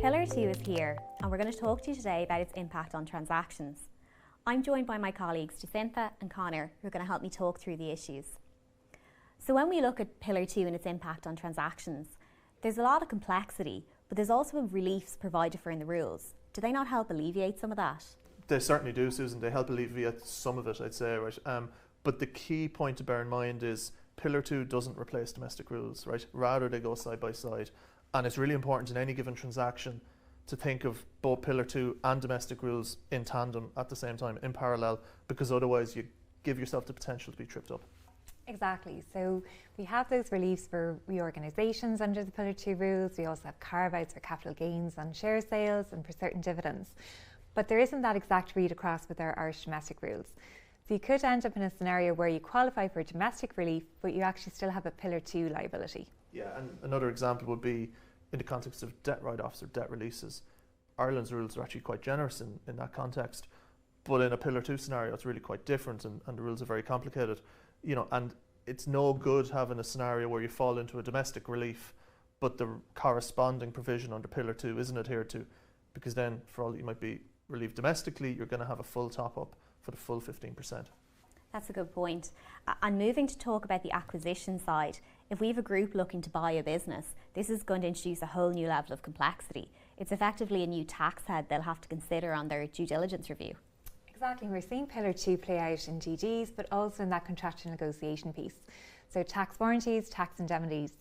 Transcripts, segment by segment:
Pillar Two is here, and we're going to talk to you today about its impact on transactions. I'm joined by my colleagues Jacinta and Conor, who are going to help me talk through the issues. So when we look at Pillar Two and its impact on transactions, there's a lot of complexity, but there's also reliefs provided for in the rules. Do they not help alleviate some of that? They certainly do, Susan. They help alleviate some of it, I'd say, right? But the key point to bear in mind is Pillar 2 doesn't replace domestic rules, right? Rather, they go side by side. And it's really important in any given transaction to think of both Pillar 2 and domestic rules in tandem at the same time, in parallel, because otherwise you give yourself the potential to be tripped up. Exactly. So we have those reliefs for reorganisations under the Pillar 2 rules. We also have carve-outs for capital gains on share sales and for certain dividends. But there isn't that exact read across with our Irish domestic rules. So you could end up in a scenario where you qualify for domestic relief, but you actually still have a Pillar 2 liability. Yeah, and another example would be in the context of debt write-offs or debt releases. Ireland's rules are actually quite generous in that context, but in a Pillar 2 scenario it's really quite different, and the rules are very complicated. And it's no good having a scenario where you fall into a domestic relief, but the corresponding provision under Pillar 2 isn't adhered to, because then for all that you might be relieved domestically, you're going to have a full top-up for the full 15%. That's a good point. And moving to talk about the acquisition side, if we have a group looking to buy a business, this is going to introduce a whole new level of complexity. It's effectively a new tax head they'll have to consider on their due diligence review. Exactly. We're seeing Pillar 2 play out in DDs, but also in that contractual negotiation piece. So tax warranties, tax indemnities.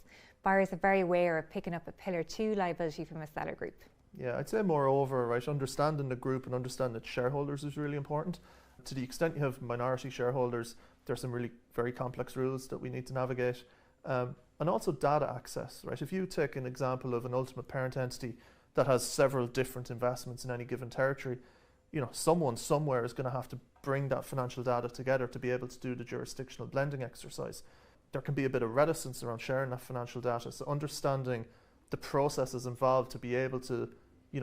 Buyers are very aware of picking up a Pillar 2 liability from a seller group. Yeah, I'd say moreover, right, understanding the group and understanding its shareholders is really important. To the extent you have minority shareholders, there's some really very complex rules that we need to navigate. And also data access, right? If you take an example of an ultimate parent entity that has several different investments in any given territory, someone somewhere is going to have to bring that financial data together to be able to do the jurisdictional blending exercise. There can be a bit of reticence around sharing that financial data, so understanding the processes involved to be able to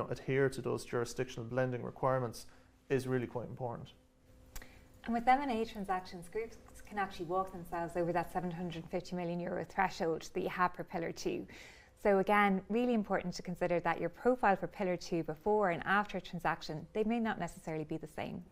adhere to those jurisdictional blending requirements is really quite important. And with M&A transactions, groups can actually walk themselves over that €750 million threshold that you have for Pillar 2. So again, really important to consider that your profile for Pillar 2 before and after a transaction, they may not necessarily be the same.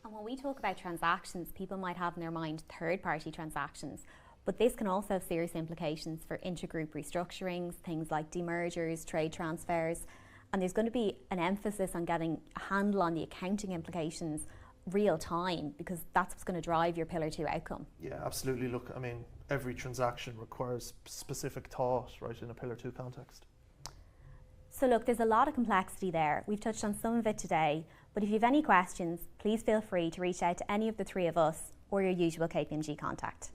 And when we talk about transactions, people might have in their mind third-party transactions, but this can also have serious implications for intergroup restructurings, things like demergers, trade transfers, and there's going to be an emphasis on getting a handle on the accounting implications real time, because that's what's going to drive your Pillar 2 outcome. Yeah, absolutely. Look, every transaction requires specific thought, right, in a Pillar 2 context. So look, there's a lot of complexity there. We've touched on some of it today, but if you have any questions, please feel free to reach out to any of the three of us or your usual KPMG contact.